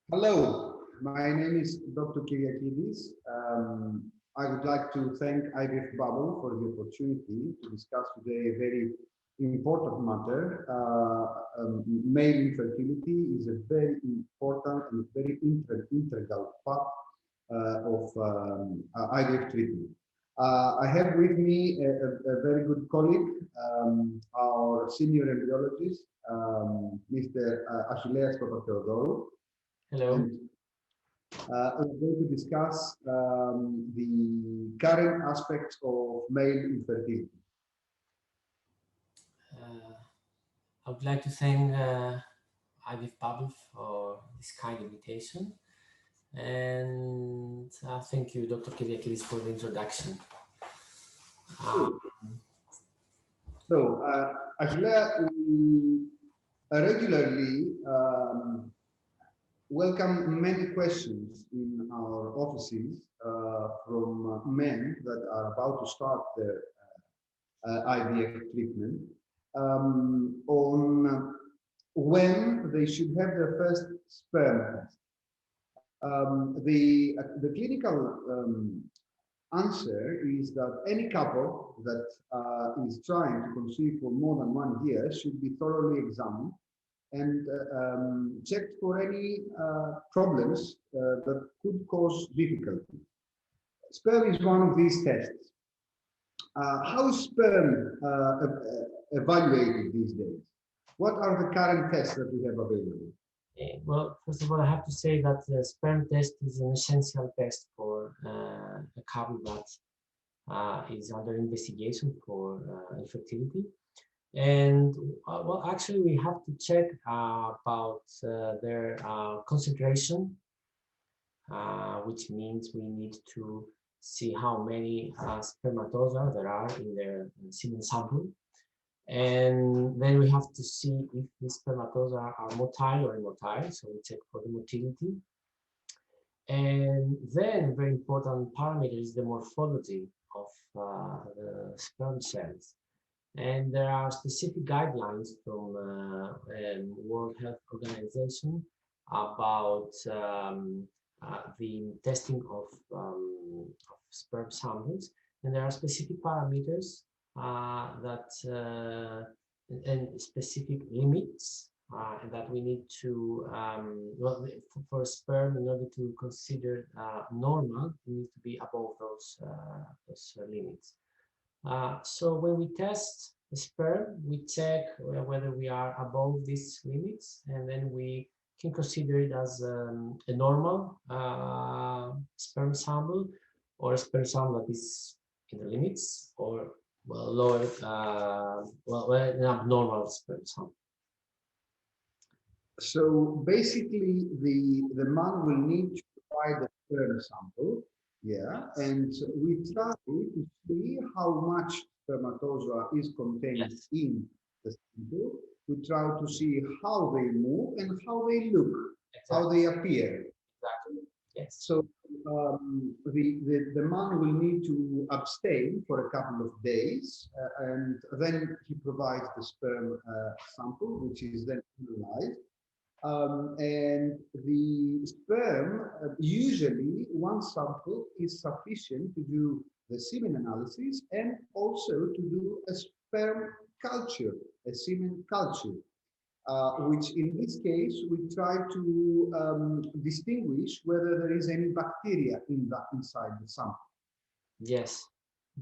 Hello, my name is Dr. Kyriakidis. I would like to thank IVF Bubble for the opportunity to discuss today a very important matter. Male infertility is a very important and very integral part of IVF treatment. I have with me a very good colleague, our senior embryologist, Mr. Achilleas Papatheodorou. Hello. And we're going to discuss the current aspects of male infertility. I would like to thank IVF Bubble for this kind invitation, and thank you, Dr. Kyriakidis, for the introduction. Achille, we regularly welcome many questions in our offices from men that are about to start their IVF treatment on when they should have their first sperm test. The clinical answer is that any couple that is trying to conceive for more than 1 year should be thoroughly examined and checked for any problems that could cause difficulty. Sperm is one of these tests. How is sperm evaluated these days? What are the current tests that we have available? Well, first of all, I have to say that the sperm test is an essential test for a couple that is under investigation for infertility. And well, actually, we have to check about their concentration, which means we need to see how many spermatozoa there are in their semen sample. And then we have to see if the spermatozoa are motile or immotile, so we check for the motility. And then very important parameter is the morphology of the sperm cells. And there are specific guidelines from World Health Organization about the testing of sperm samples, and there are specific parameters and specific limits that we need to well, for sperm, in order to consider normal, it needs to be above those limits. So when we test the sperm, we check whether we are above these limits, and then we can consider it as a normal sperm sample, or a sperm sample that is in the limits, or well, lower, an abnormal sperm sample. So basically, the man will need to provide the sperm sample, yeah, and we try to see how much spermatozoa is contained in the sample. We try to see how they move and how they look, how they appear. Exactly. Yes. So the man will need to abstain for a couple of days, and then he provides the sperm sample, which is then analyzed. And the sperm, usually one sample is sufficient to do the semen analysis and also to do a sperm culture, a semen culture, which in this case we try to distinguish whether there is any bacteria inside the sample. Yes,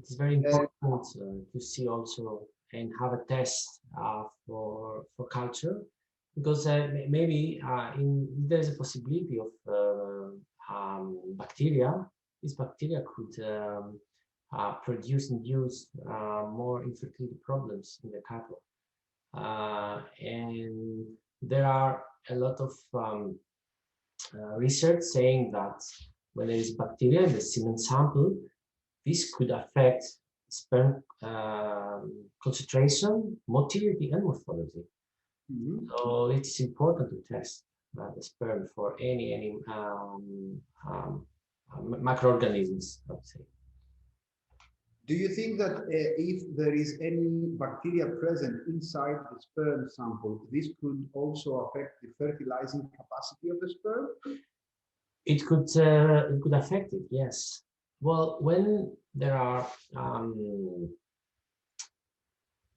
it's very important to see also and have a test for culture. Because maybe there's a possibility of bacteria. This bacteria could induce more infertility problems in the couple. And there are a lot of research saying that when there is bacteria in the semen sample, this could affect sperm concentration, motility, and morphology. Mm-hmm. So it's important to test the sperm for any microorganisms, I would say. Do you think that if there is any bacteria present inside the sperm sample, this could also affect the fertilizing capacity of the sperm? It could affect it, yes. Well, when there are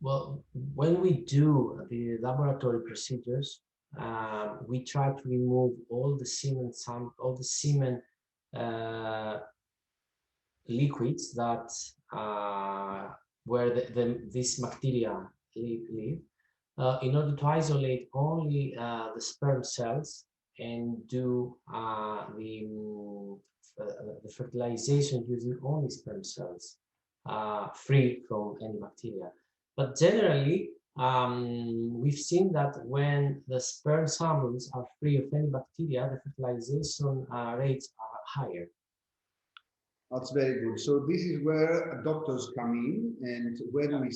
when we do the laboratory procedures, we try to remove all the semen liquids that where this bacteria live, in order to isolate only the sperm cells and do the fertilization using only sperm cells, free from any bacteria. But generally, we've seen that when the sperm samples are free of any bacteria, the fertilization rates are higher. That's very good. So this is where doctors come in, and when we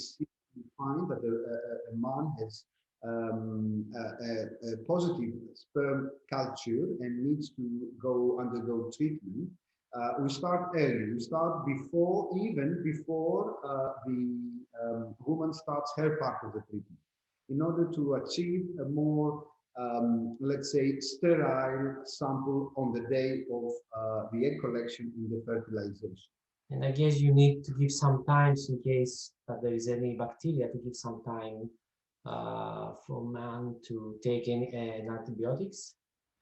find that a man has a positive sperm culture and needs to undergo treatment, we start early. We start even before the woman starts her part of the treatment, in order to achieve a more, let's say, sterile sample on the day of the egg collection and the fertilization. And I guess you need to give some time in case that there is any bacteria, to give some time for man to take an antibiotics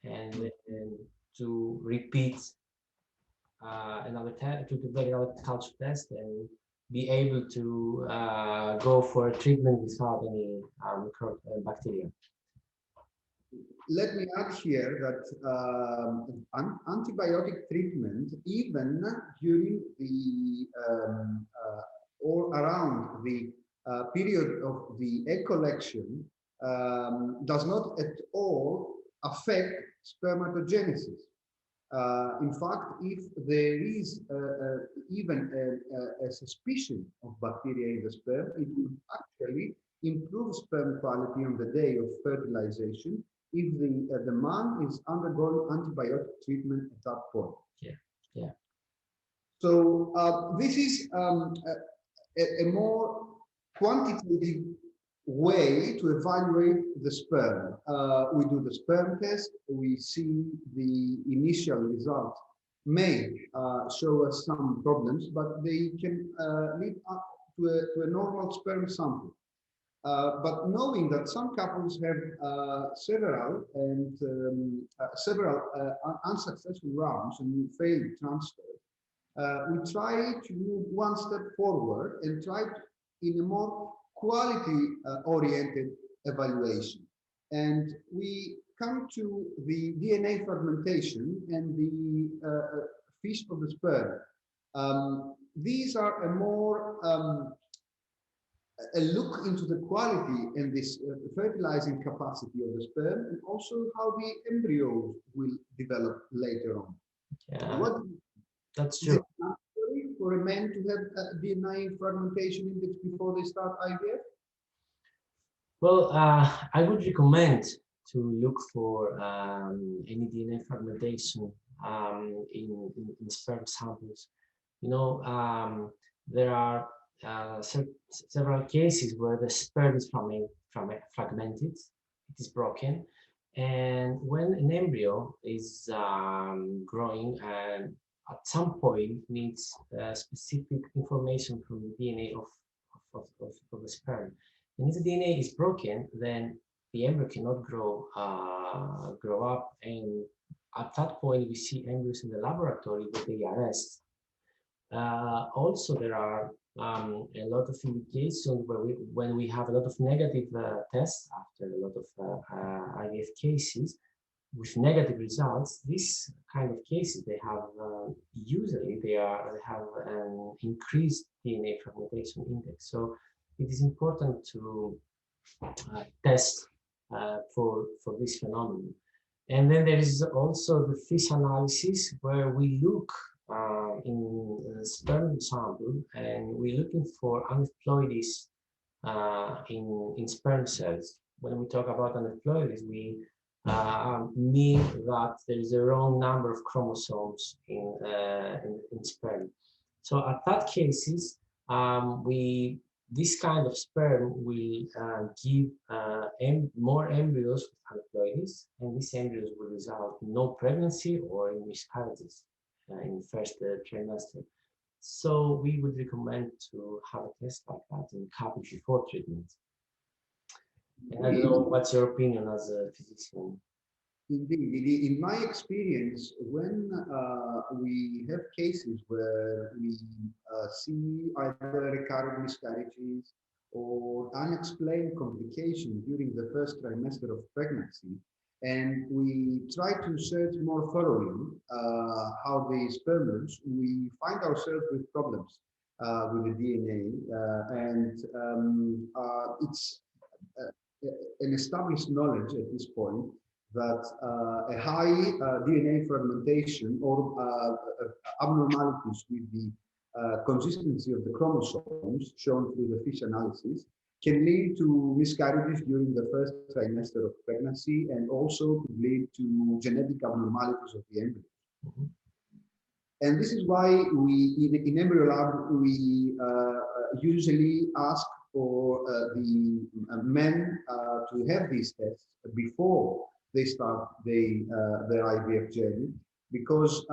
and to repeat to do another culture test and be able to go for a treatment without any bacteria. Let me add here that antibiotic treatment, even during the or around the period of the egg collection, does not at all affect spermatogenesis. In fact, if there is even a suspicion of bacteria in the sperm, it will actually improve sperm quality on the day of fertilization if the man is undergoing antibiotic treatment at that point. Yeah. So this is a more quantitative way to evaluate the sperm. We do the sperm test, we see the initial result may show us some problems, but they can lead up to a normal sperm sample. But knowing that some couples have several unsuccessful rounds and failed transfer, we try to move one step forward and try to, in a more quality-oriented evaluation. And we come to the DNA fragmentation and the fish of the sperm. These are a more a look into the quality and this fertilizing capacity of the sperm, and also how the embryos will develop later on. Yeah, that's true. Is it necessary for a man to have a DNA fragmentation index before they start IVF? Well, I would recommend to look for any DNA fragmentation in sperm samples. You know, there are several cases where the sperm is fragmented, it is broken, and when an embryo is growing and at some point needs specific information from the DNA of the sperm. And if the DNA is broken, then the embryo cannot grow up, and at that point we see embryos in the laboratory where they arrest. Also, there are a lot of indications where when we have a lot of negative tests after a lot of IVF cases with negative results. These kind of cases, they have usually they have an increased DNA fragmentation index. So it is important to test for this phenomenon. And then there is also the fish analysis, where we look in a sperm sample and we're looking for aneuploidies in sperm cells. When we talk about aneuploidies, we mean that there is a wrong number of chromosomes in sperm. So at that cases, this kind of sperm will give more embryos with aneuploidies, and these embryos will result in no pregnancy or in miscarriages in the first trimester. So we would recommend to have a test like that in couples before treatment. And I don't know what's your opinion as a physician. Indeed, in my experience, when we have cases where we see either recurrent miscarriages or unexplained complications during the first trimester of pregnancy, and we try to search more thoroughly how the sperm looks, we find ourselves with problems with the DNA, it's an established knowledge at this point that a high DNA fragmentation or abnormalities with the consistency of the chromosomes shown through the FISH analysis can lead to miscarriages during the first trimester of pregnancy and also could lead to genetic abnormalities of the embryo. Mm-hmm. And this is why we, in EMBRYOLAB, we usually ask for the men to have these tests before they start their IVF journey, because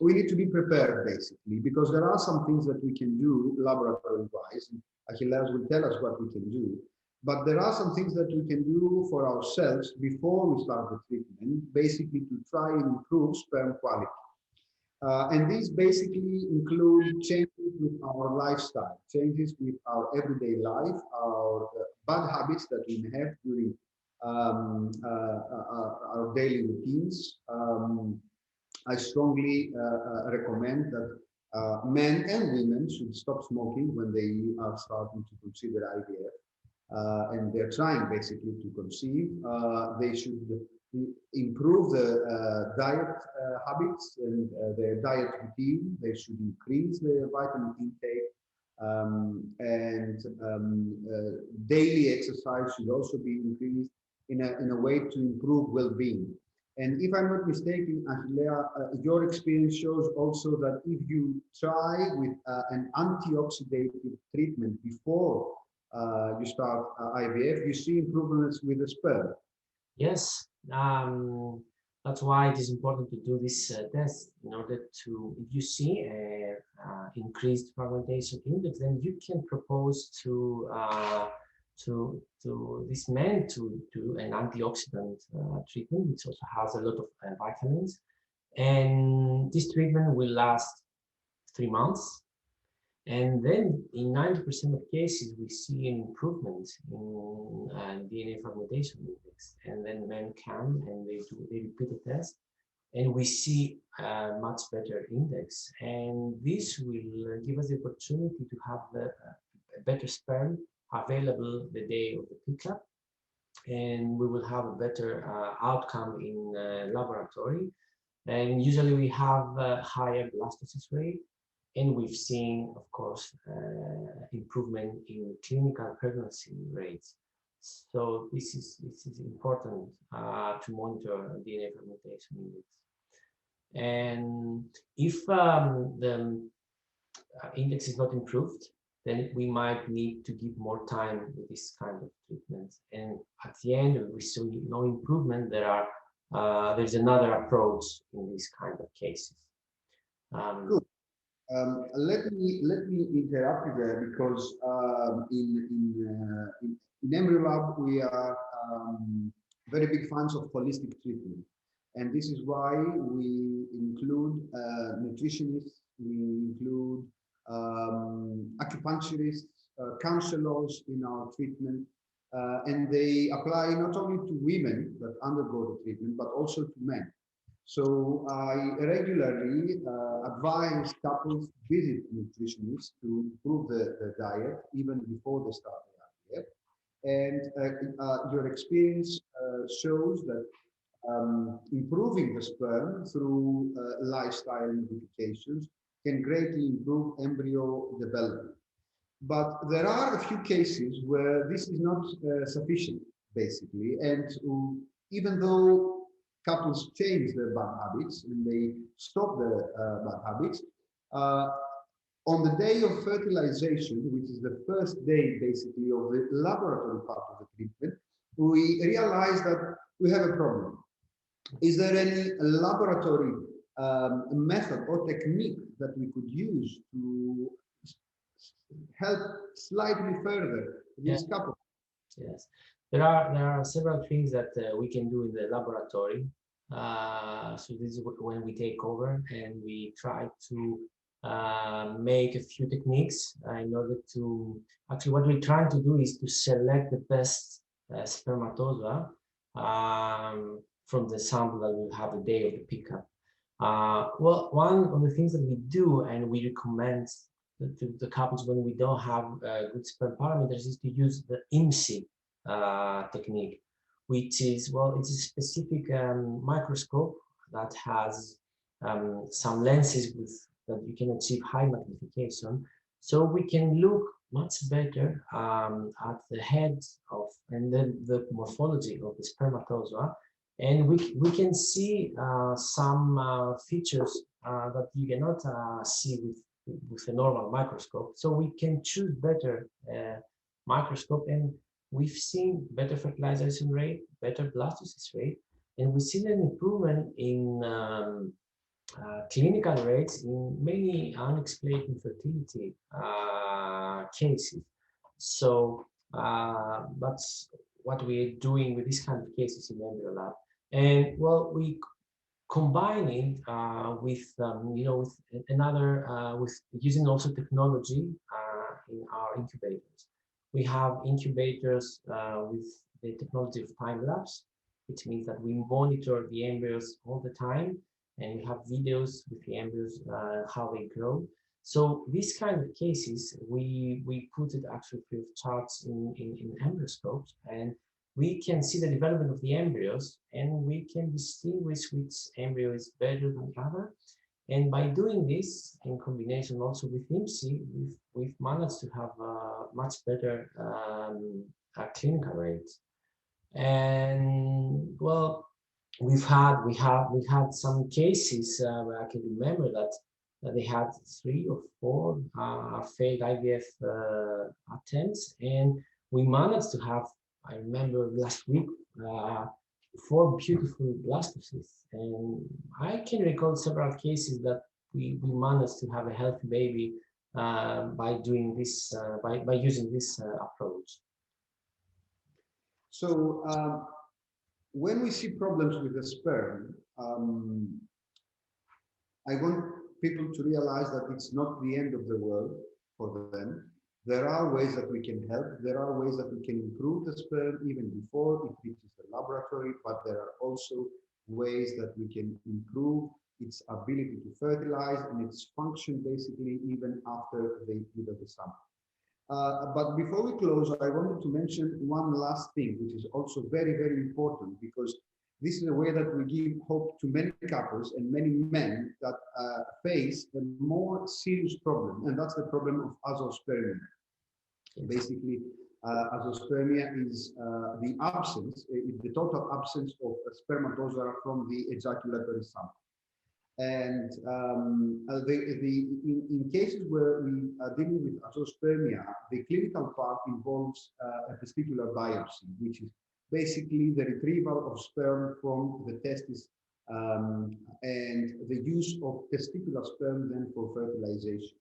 we need to be prepared, basically, because there are some things that we can do laboratory-wise, and Achilles will tell us what we can do, but there are some things that we can do for ourselves before we start the treatment, basically to try and improve sperm quality. And these basically include changes with our lifestyle, changes with our everyday life, our bad habits that we may have during our daily routines. I strongly recommend that men and women should stop smoking when they are starting to consider IVF. And they're trying basically to conceive. They should improve the diet habits and their diet routine. They should increase their vitamin intake, daily exercise should also be increased in a way to improve well-being. And if I'm not mistaken, Achillea, your experience shows also that if you try with an antioxidative treatment before you start IVF, you see improvements with the sperm. Yes, that's why it is important to do this test in order to, if you see increased fragmentation index, then you can propose to this man to do an antioxidant treatment, which also has a lot of vitamins, and this treatment will last 3 months. And then in 90% of cases, we see an improvement in DNA fragmentation index. And then men come and they repeat the test, and we see a much better index. And this will give us the opportunity to have a better sperm available the day of the pickup. And we will have a better outcome in laboratory. And usually we have a higher blastocyst rate. And we've seen, of course, improvement in clinical pregnancy rates. So this is important to monitor DNA fermentation index. And if the index is not improved, then we might need to give more time with this kind of treatment. And at the end, if we see no improvement, there's another approach in these kind of cases. Good. Let me interrupt you there, because in EMBRYOLAB we are very big fans of holistic treatment, and this is why we include nutritionists, we include acupuncturists, counselors in our treatment, and they apply not only to women that undergo the treatment, but also to men. So I regularly advise couples to visit nutritionists to improve the diet even before they start the IVF. And your experience shows that improving the sperm through lifestyle modifications can greatly improve embryo development. But there are a few cases where this is not sufficient, basically. And even though couples change their bad habits and they stop the bad habits, On the day of fertilization, which is the first day basically of the laboratory part of the treatment, we realized that we have a problem. Is there any laboratory method or technique that we could use to help slightly further this couple? Yes, there are several things that we can do in the laboratory. So this is when we take over and we try to make a few techniques in order to actually what we're trying to do is to select the best spermatozoa from the sample that we have the day of the pickup. Well, one of the things that we do and we recommend to the couples when we don't have good sperm parameters is to use the EMBRYOLAB technique, which is, well, it's a specific microscope that has some lenses with that you can achieve high magnification, so we can look much better at the head of and then the morphology of the spermatozoa, and we can see some features that you cannot see with a normal microscope. So we can choose better microscope, and we've seen better fertilization rate, better blastocyst rate, and we've seen an improvement in clinical rates in many unexplained infertility cases. So that's what we're doing with these kind of cases in EMBRYOLAB. And well, we combine it with you know, with another with using also technology in our incubators. We have incubators with the technology of time lapse, which means that we monitor the embryos all the time, and we have videos with the embryos how they grow. So these kind of cases, we put it actually free of charge in embryoscopes, and we can see the development of the embryos, and we can distinguish which embryo is better than the other. And by doing this in combination also with EMBRYOLAB, we've managed to have much better clinical rates. And well, we had some cases where I can remember that they had 3 or 4 failed IVF attempts, and we managed to have, I remember last week, 4 beautiful blastocysts. And I can recall several cases that we managed to have a healthy baby by doing this, by using this approach. So when we see problems with the sperm, I want people to realize that it's not the end of the world for them. There are ways that we can help. There are ways that we can improve the sperm even before it reaches the laboratory, but there are also ways that we can improve its ability to fertilize and its function basically even after they give the sample. But before we close, I wanted to mention one last thing, which is also very, very important, because this is a way that we give hope to many couples and many men that face a more serious problem, and that's the problem of azoospermia. Basically, azoospermia is the absence, the total absence of spermatozoa from the ejaculatory sample. And in cases where we are dealing with azoospermia, the clinical part involves a testicular biopsy, which is basically the retrieval of sperm from the testis and the use of testicular sperm then for fertilization.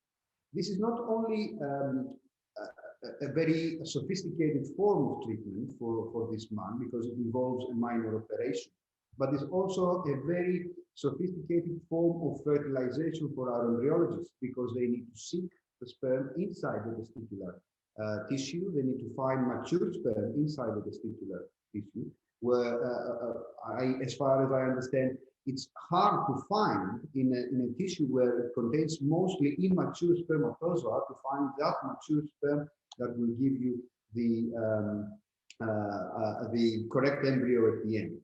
This is not only a very sophisticated form of treatment for this man, because it involves a minor operation, but it's also a very sophisticated form of fertilization for our embryologists, because they need to seek the sperm inside the testicular tissue. They need to find mature sperm inside the testicular tissue, where, as far as I understand, it's hard to find in a tissue where it contains mostly immature spermatozoa, to find that mature sperm that will give you the correct embryo at the end.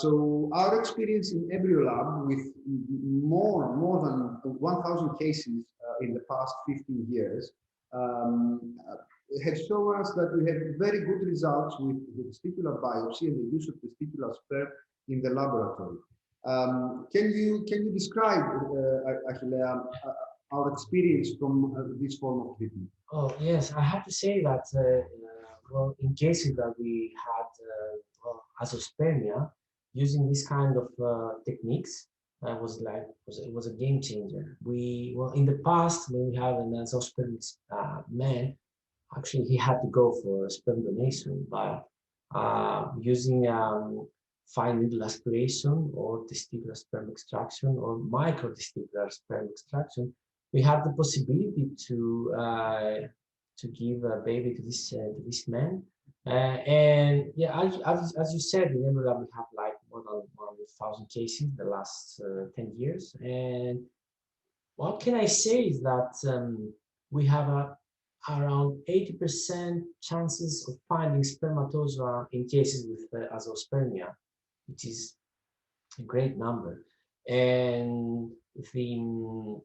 So our experience in EMBRYOLAB with more than 1,000 cases in the past 15 years have shown us that we have very good results with the testicular biopsy and the use of testicular sperm in the laboratory. Can you describe, Achillea, our experience from this form of treatment? Oh, yes, I have to say that, well, in cases that we had well, azoospermia, using this kind of techniques it was a game changer. Well, in the past, when we have an azoospermic man, actually he had to go for sperm donation, but using fine needle aspiration or testicular sperm extraction or microtesticular sperm extraction, we have the possibility to give a baby to this man. And yeah, as you said, in EMBRYOLAB we have like more than 1,000 cases in the last 10 years. And what can I say is that we have around 80% chances of finding spermatozoa in cases with azoospermia, which is a great number. And the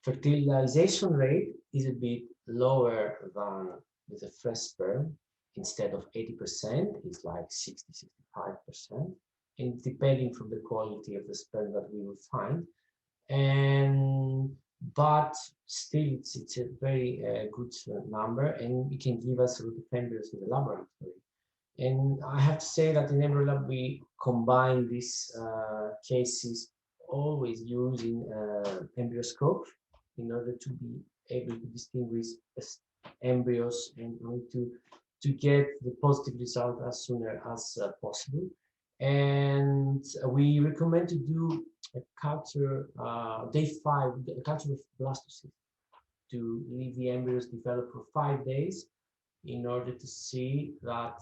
fertilization rate is a bit lower than with a fresh sperm. Instead of 80%, it's like 60-65%, and depending from the quality of the sperm that we will find. And but still, it's a very good number, and it can give us a lot of embryos in the laboratory. And I have to say that in EMBRYOLAB we combine these cases always using embryoscope in order to be able to distinguish embryos and to get the positive result as soon as possible. And we recommend to do a culture day 5, a culture of blastocysts, to leave the embryos develop for 5 days in order to see that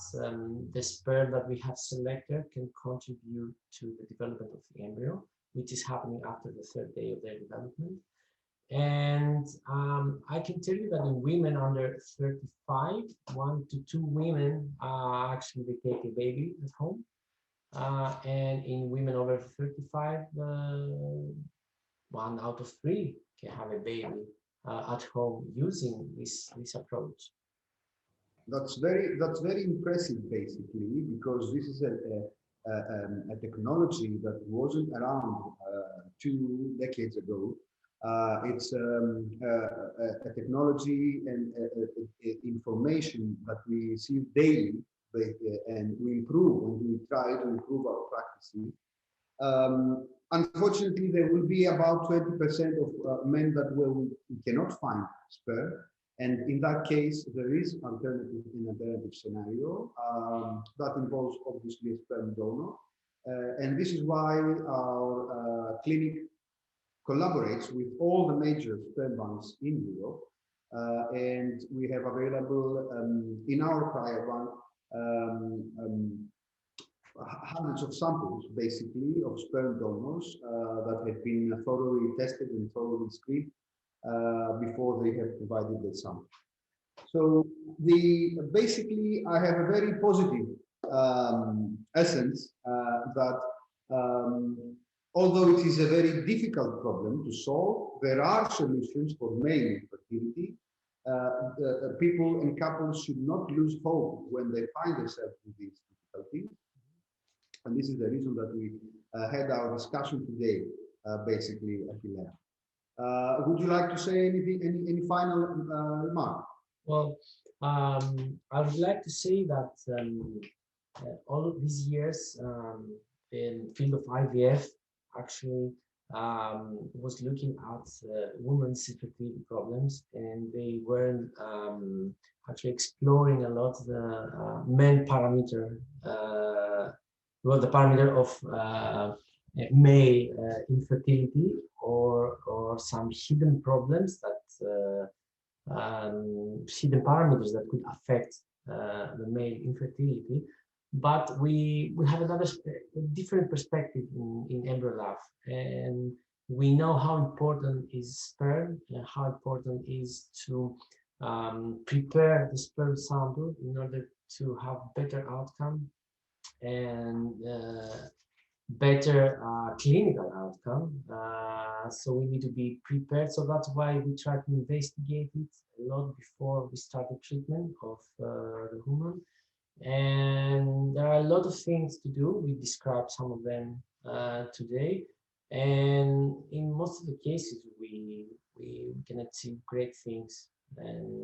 the sperm that we have selected can contribute to the development of the embryo, which is happening after the 3rd day of their development. And I can tell you that in women under 35, 1 to 2 women actually they take a baby at home. And in women over 35, 1 out of 3 can have a baby at home using this approach. That's very impressive, basically, because this is a technology that wasn't around 2 decades ago. It's a technology and information that we see daily, and we improve, and we try to improve our practices. Unfortunately, there will be about 20% of men that we cannot find sperm. And in that case, there is an alternative scenario that involves obviously a sperm donor. And this is why our clinic collaborates with all the major sperm banks in Europe. And we have available in our cryobank hundreds of samples, basically, of sperm donors that have been thoroughly tested and thoroughly screened before they have provided the sample. So basically, I have a very positive essence that although it is a very difficult problem to solve, there are solutions for male infertility. People and couples should not lose hope when they find themselves with these difficulties. And this is the reason that we had our discussion today, basically, Achille. Would you like to say anything, any final remark? Well, I would like to say that all of these years in field of IVF actually was looking at women's infertility problems, and they were actually exploring a lot the men parameter, well, the parameter of male infertility or some hidden problems that hidden parameters that could affect the male infertility. But we have another different perspective in EMBRYOLAB, and we know how important is sperm and how important is to prepare the sperm sample in order to have better outcome and better clinical outcome. So we need to be prepared. So that's why we try to investigate it a lot before we start the treatment of the human. And there are a lot of things to do. We described some of them today. And in most of the cases, we can achieve great things, and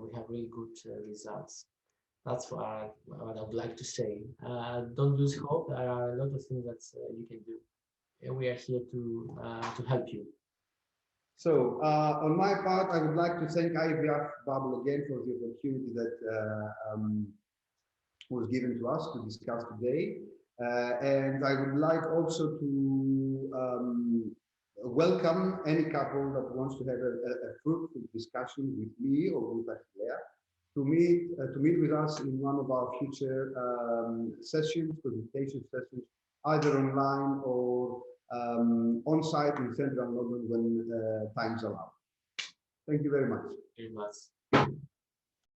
we have really good results. That's what I would like to say. Don't lose hope. There are a lot of things that you can do. And we are here to help you. So, on my part, I would like to thank IVF Bubble again for the opportunity that was given to us to discuss today. And I would like also to welcome any couple that wants to have a fruitful discussion with me or with Achillea to meet with us in one of our future sessions, presentation sessions, either online or on site in central London when times allow. Thank you very much. Very much.